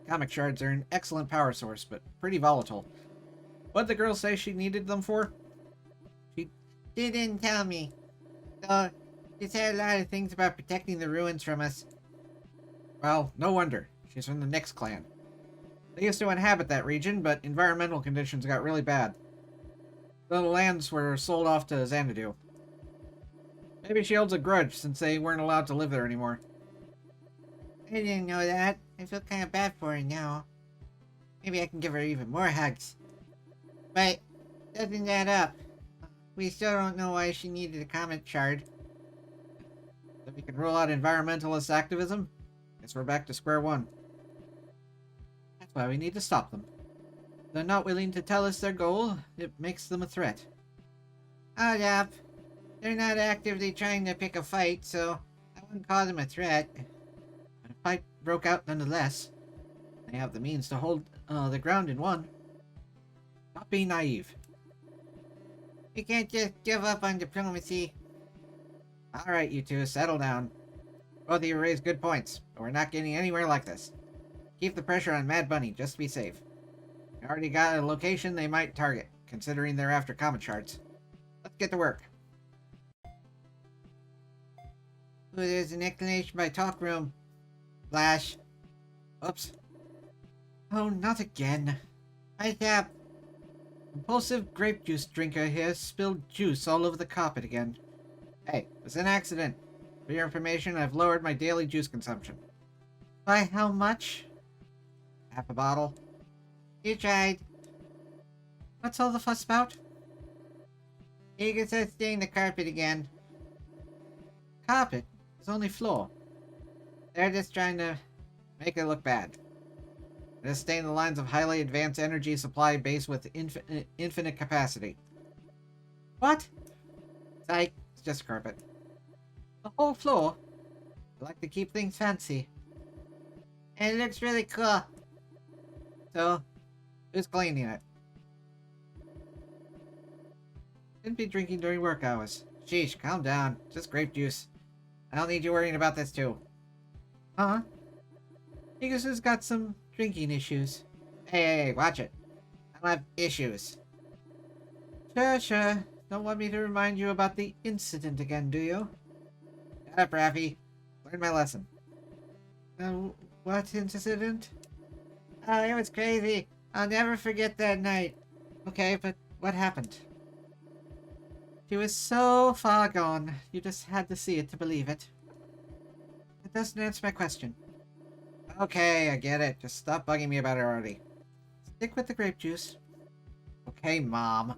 Comic shards are an excellent power source, but pretty volatile. What'd the girl say she needed them for? She didn't tell me. So, she said a lot of things about protecting the ruins from us. Well, no wonder. She's from the Nyx clan. They used to inhabit that region, but environmental conditions got really bad. The lands were sold off to Xanadu. Maybe she holds a grudge since they weren't allowed to live there anymore. I didn't know that. I feel kind of bad for her now. Maybe I can give her even more hugs. But, doesn't add up. We still don't know why she needed a comet shard. So we can rule out environmentalist activism? Guess we're back to square one. That's why we need to stop them. If they're not willing to tell us their goal, it makes them a threat. Hold up. They're not actively trying to pick a fight, so I wouldn't call them a threat. But a fight broke out nonetheless. They have the means to hold the ground in one. Not being naive. We can't just give up on diplomacy. Alright, you two, settle down. Both of you raise good points, but we're not getting anywhere like this. Keep the pressure on Mad Bunny, just to be safe. We already got a location they might target, considering they're after comet shards. Let's get to work. Ooh, there's an explanation by Talk Room. Flash. Oops. Oh, not again. What's up? Compulsive grape juice drinker here spilled juice all over the carpet again. Hey, it's an accident. For your information, I've lowered my daily juice consumption. By how much? Half a bottle. You tried. What's all the fuss about? Eager says stain the carpet again. Carpet? It's only floor. They're just trying to make it look bad. Just stain the lines of highly advanced energy supply base with infinite capacity. What? Psych, it's just carpet. The whole floor? I like to keep things fancy. And it looks really cool. So, who's cleaning it? Shouldn't be drinking during work hours. Sheesh, calm down. Just grape juice. I don't need you worrying about this too. Huh? Pegasus got some drinking issues. Hey, watch it. I don't have issues. Sure. Don't want me to remind you about the incident again, do you? Shut up, Raffy. Learned my lesson. What incident? Oh, it was crazy. I'll never forget that night. Okay, but what happened? She was so far gone, you just had to see it to believe it. It doesn't answer my question. Okay, I get it. Just stop bugging me about it already. Stick with the grape juice. Okay, Mom.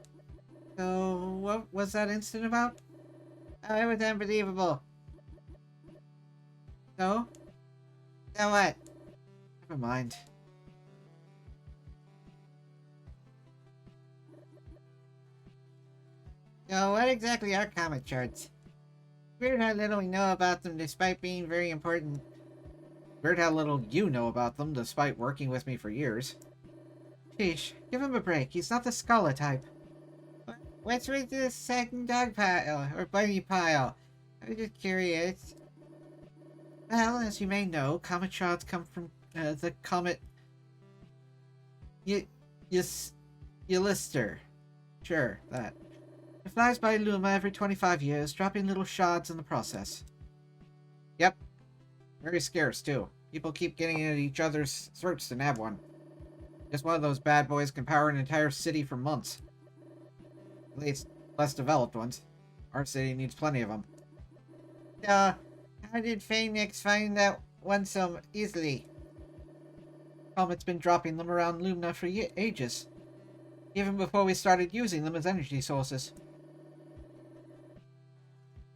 So, what was that incident about? Oh, it was unbelievable. So? So what? Never mind. So what exactly are comet charts? Weird how little we know about them despite being very important. Weird how little you know about them despite working with me for years. Sheesh, give him a break. He's not the scholar type. What's with this second dog pile, or bunny pile? I'm just curious. Well, as you may know, comet shards come from the comet Ulster. Sure, that. It flies by Luma every 25 years, dropping little shards in the process. Yep. Very scarce, too. People keep getting at each other's throats to nab one. Just one of those bad boys can power an entire city for months. At least, less developed ones. Our city needs plenty of them. So, how did Phoenix find that one so easily? Comet's been dropping them around Lumina for ages. Even before we started using them as energy sources.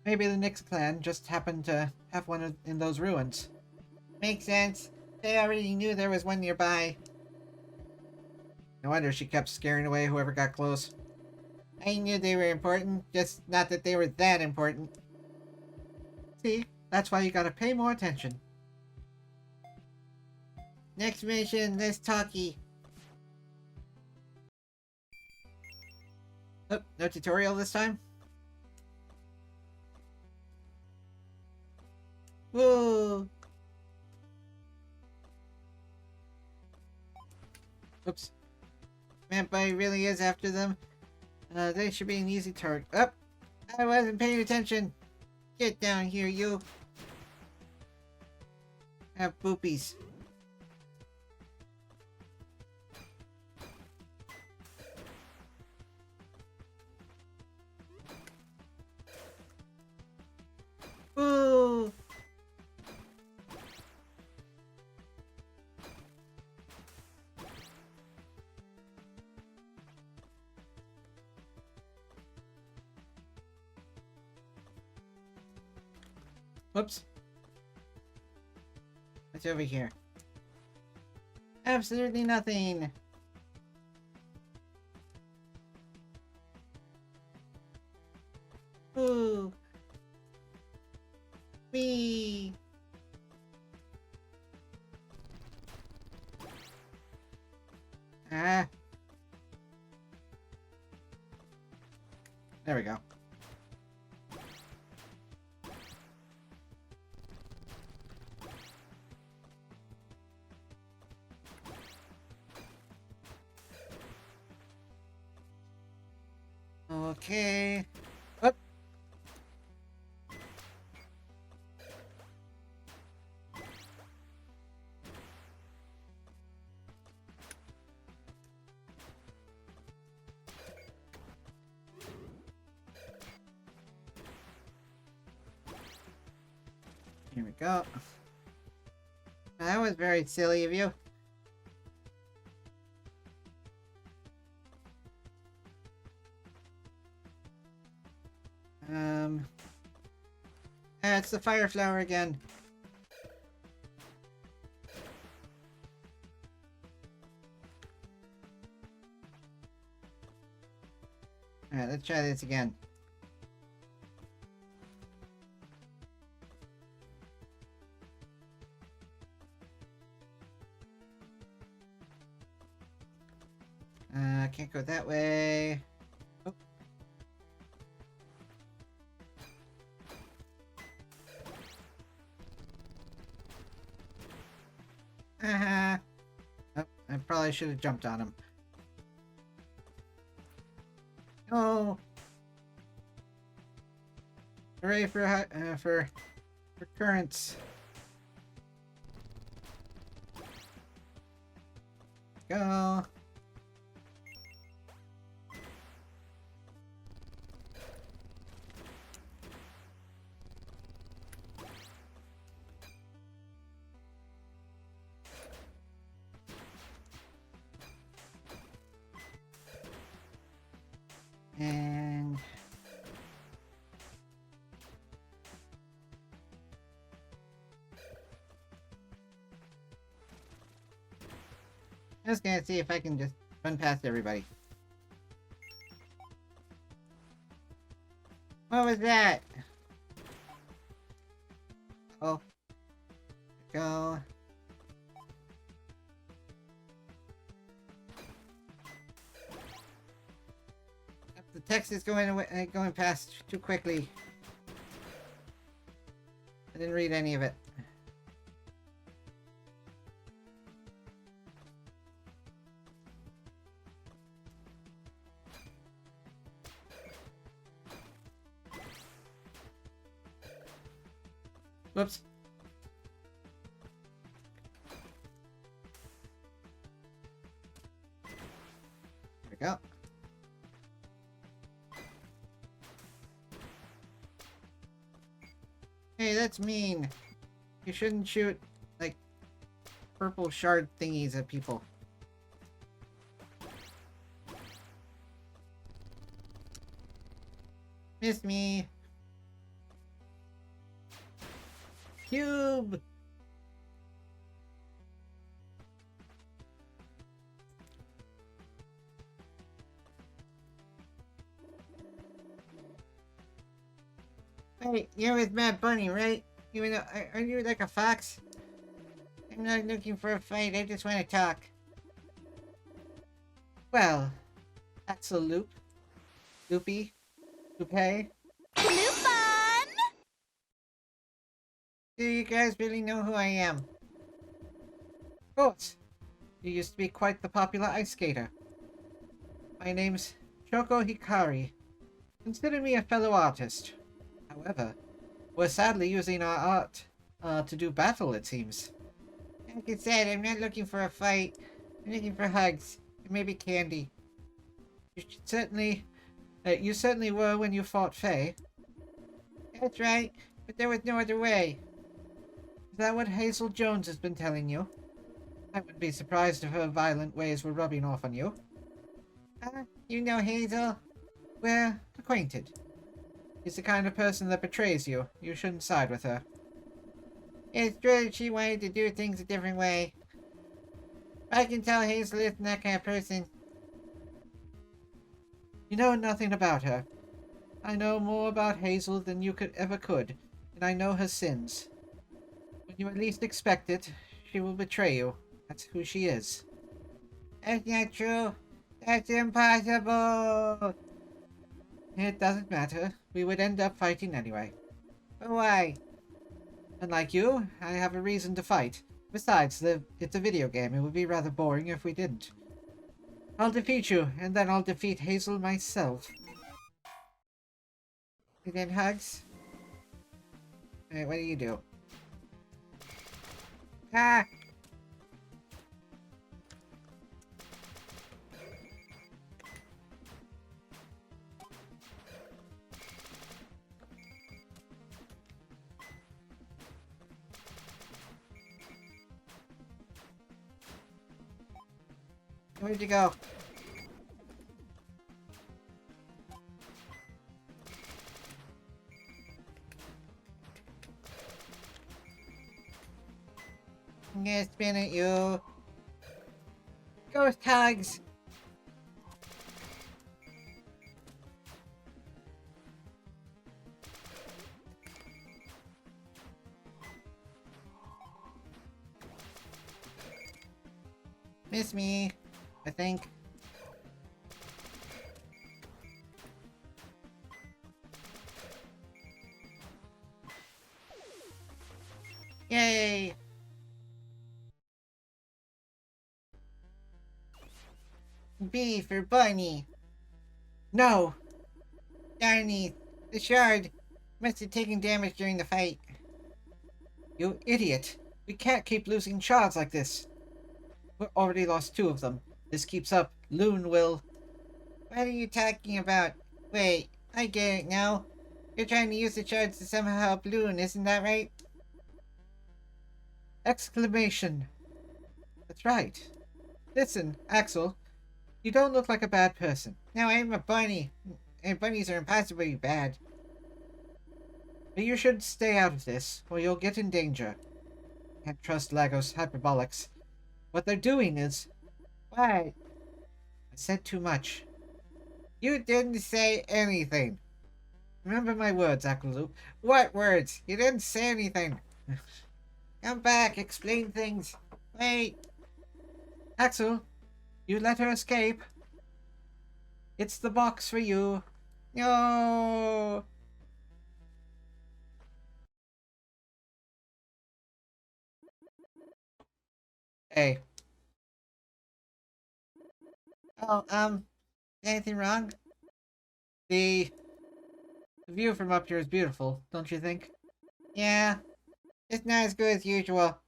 Maybe the Nyx clan just happened to have one in those ruins. Makes sense. They already knew there was one nearby. No wonder she kept scaring away whoever got close. I knew they were important, just not that they were that important. See, that's why you gotta pay more attention. Next mission, less talkie. Oh, no tutorial this time? Whoa! Oops. Man Bunny really is after them. They should be an easy target. Up! I wasn't paying attention. Get down here, you. Have boopies. Ooh! Whoops. What's over here? Absolutely nothing. Ooh. Wee. Ah. There we go. Okay. Up. Here we go. That was very silly of you. It's the fire flower again. Alright, let's try this again. Can't go that way. Oh. Oh, I probably should have jumped on him. Oh. Hooray for currents. Go. And I'm just gonna see if I can just run past everybody. What was that? Oh. Go. The text is going away, going past too quickly. I didn't read any of it. Whoops. There we go. Hey, that's mean. You shouldn't shoot, like, purple shard thingies at people. Missed me. Cube! Wait, you're with Mad Bunny, right? Even though, are you like a fox? I'm not looking for a fight, I just want to talk. Well, Axel Loopy, Loopay. SuperBunnyBun! Do you guys really know who I am? Of course, you used to be quite the popular ice skater. My name's Shoko Hikari. Consider me a fellow artist. However, we're sadly using our art to do battle, it seems. Like I said, I'm not looking for a fight. I'm looking for hugs. And maybe candy. You certainly were when you fought Faye. That's right, but there was no other way. Is that what Hazel Jones has been telling you? I wouldn't be surprised if her violent ways were rubbing off on you. You know Hazel? We're acquainted. She's the kind of person that betrays you. You shouldn't side with her. It's true that she wanted to do things a different way. I can tell Hazel isn't that kind of person. You know nothing about her. I know more about Hazel than you ever could, and I know her sins. When you at least expect it, she will betray you. That's who she is. That's not true. That's impossible. It doesn't matter. We would end up fighting anyway. But why? Unlike you, I have a reason to fight. Besides, it's a video game. It would be rather boring if we didn't. I'll defeat you, and then I'll defeat Hazel myself. You get hugs? Alright, what do you do? Ah! Where'd you go? I'm gonna spin at you. Ghost hugs! Miss me, I think. Yay! B for bunny. No! Darny, the shard must have taken damage during the fight. You idiot! We can't keep losing shards like this. We've already lost 2 of them. This keeps up, Loon will... What are you talking about? Wait, I get it now. You're trying to use the shards to somehow help Loon, isn't that right? Exclamation. That's right. Listen, Axel. You don't look like a bad person. No, I'm a bunny. And bunnies are impossibly bad. But you should stay out of this, or you'll get in danger. Can't trust Lagos hyperbolics. What they're doing is... What? I said too much. You didn't say anything. Remember my words, Aqualoop. What words? You didn't say anything. Come back, explain things. Wait. Axel, you let her escape. It's the box for you. No. Hey, Oh, anything wrong? the view from up here is beautiful, don't you think? Yeah. It's not as good as usual.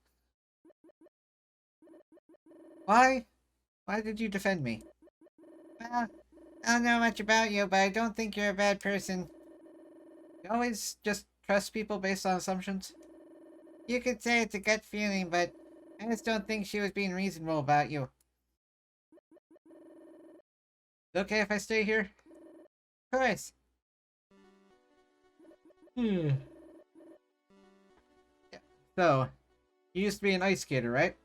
Why? Why did you defend me? Well, I don't know much about you, but I don't think you're a bad person. You always just trust people based on assumptions? You could say it's a gut feeling, but I just don't think she was being reasonable about you. Is it okay if I stay here? Of course. So, you used to be an ice skater, right?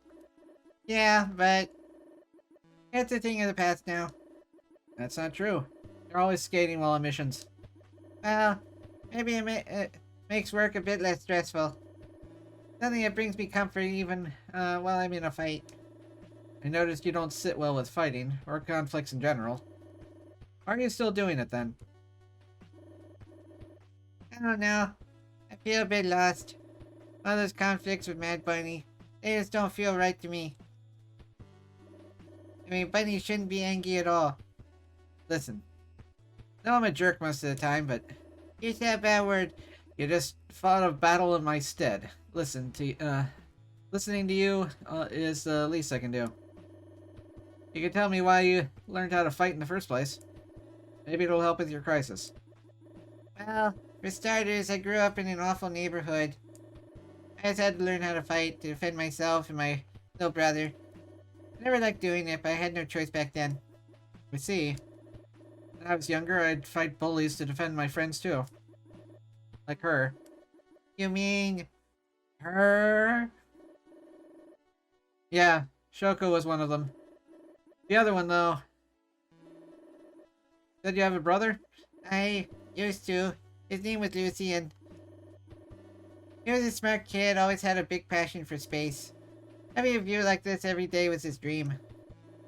Yeah, but it's a thing of the past now. That's not true. You're always skating while on missions. Well, maybe it makes work a bit less stressful. Something that brings me comfort even while I'm in a fight. I noticed you don't sit well with fighting, or conflicts in general. Why are you still doing it then? I don't know. I feel a bit lost. All those conflicts with Mad Bunny, they just don't feel right to me. I mean, Bunny shouldn't be angry at all. Listen. No, I'm a jerk most of the time, but You said a bad word. you just fought a battle in my stead. Listening to you is the least I can do. You can tell me why you learned how to fight in the first place. Maybe it'll help with your crisis. Well, for starters, I grew up in an awful neighborhood. I just had to learn how to fight to defend myself and my little brother. I never liked doing it, but I had no choice back then. We see. When I was younger, I'd fight bullies to defend my friends too. Like her. You mean... Her? Yeah, Shoko was one of them. The other one, though. Said you have a brother? I used to. His name was Lucian. He was a smart kid, always had a big passion for space. Having a view like this every day was his dream.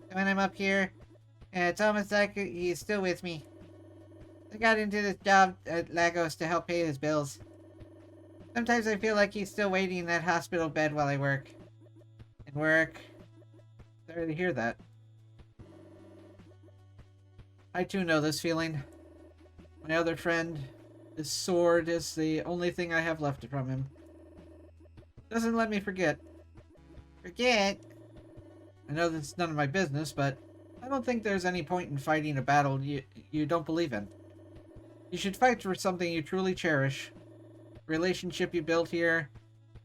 So when I'm up here, it's almost like he's still with me. I got into this job at Lagos to help pay his bills. Sometimes I feel like he's still waiting in that hospital bed while I work. And work. Sorry to hear that. I too know this feeling. My other friend, his sword is the only thing I have left from him. Doesn't let me forget. Forget? I know that's none of my business, but I don't think there's any point in fighting a battle you don't believe in. You should fight for something you truly cherish. Relationship you built here,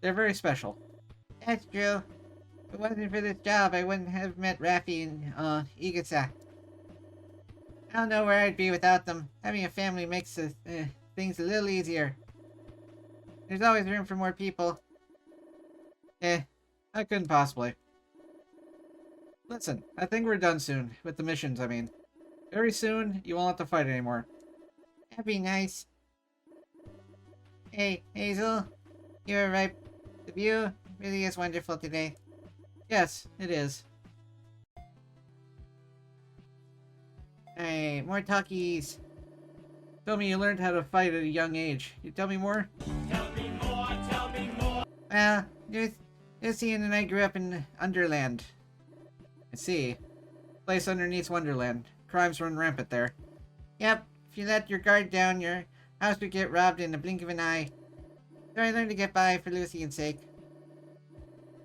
they're very special. That's true. If it wasn't for this job, I wouldn't have met Raffi and, Igasa. I don't know where I'd be without them. Having a family makes things a little easier. There's always room for more people. I couldn't possibly. Listen, I think we're done soon. With the missions, I mean. Very soon, you won't have to fight anymore. That'd be nice. Hey, Hazel. You were right. The view really is wonderful today. Yes, it is. Hey, more talkies. Tell me you learned how to fight at a young age. You tell me more? Well, Lucian and I grew up in Underland. I see. Place underneath Wonderland. Crimes run rampant there. Yep, if you let your guard down, your house would get robbed in the blink of an eye. So I learned to get by for Lucian's sake.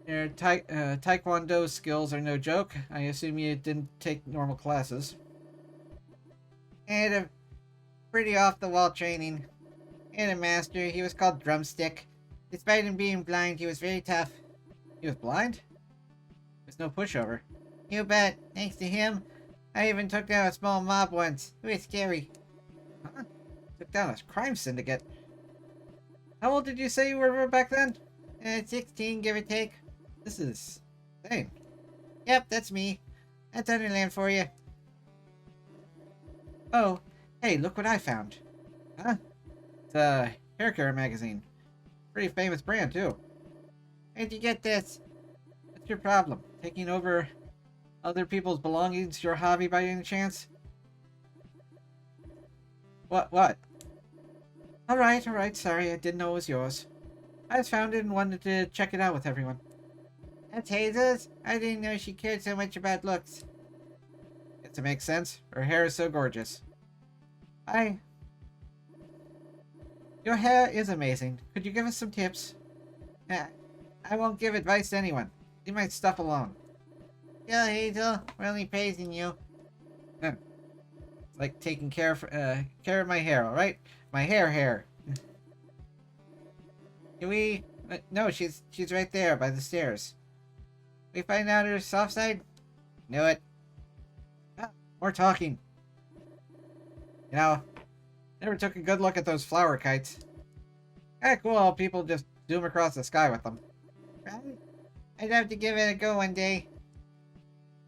Your taekwondo skills are no joke. I assume you didn't take normal classes. I had a pretty off-the-wall training. I had a master, he was called Drumstick. Despite him being blind, he was very tough. He was blind? There's no pushover. You bet. Thanks to him, I even took down a small mob once. It was scary. Huh? Took down a crime syndicate. How old did you say you were back then? 16, give or take. This is insane. Yep, that's me. That's Underland for you. Oh, hey, look what I found. Huh? It's a hair care magazine. Pretty famous brand, too. Where'd you get this? What's your problem? Taking over other people's belongings your hobby by any chance? What? Alright, sorry, I didn't know it was yours. I just found it and wanted to check it out with everyone. That's Hazel's? I didn't know she cared so much about looks. Guess it makes sense. Her hair is so gorgeous. Your hair is amazing. Could you give us some tips? I won't give advice to anyone. Leave my stuff alone. Chill, Hazel. We're only praising you. It's like taking care of my hair, alright? My hair. Can we... no, she's right there by the stairs. We find out her soft side? Knew it. More talking. You know, never took a good look at those flower kites. Cool how people just zoom across the sky with them. Right? I'd have to give it a go one day.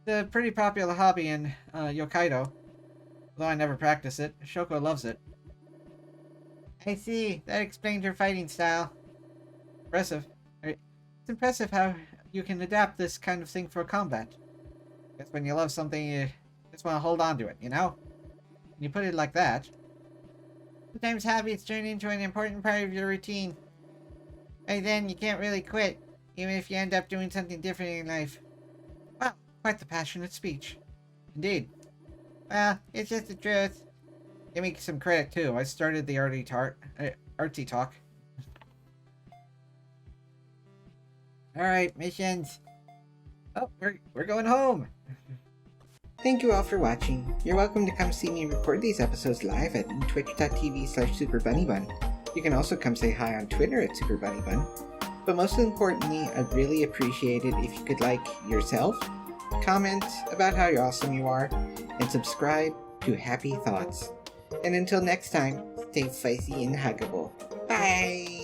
It's a pretty popular hobby in Yokkaido. Although I never practice it, Shoko loves it. I see. That explained her fighting style. Impressive. It's impressive how you can adapt this kind of thing for combat. Guess when you love something, you just want to hold on to it, you know? When you put it like that. Sometimes habits turn into an important part of your routine. By then, you can't really quit, even if you end up doing something different in life. Wow, quite the passionate speech. Indeed. Well, it's just the truth. Give me some credit too. I started the artsy talk. Alright, missions. Oh, we're going home. Thank you all for watching. You're welcome to come see me record these episodes live at twitch.tv/SuperBunnyBun. You can also come say hi on Twitter at SuperBunnyBun. But most importantly, I'd really appreciate it if you could like yourself, comment about how awesome you are, and subscribe to Happy Thoughts. And until next time, stay spicy and huggable. Bye!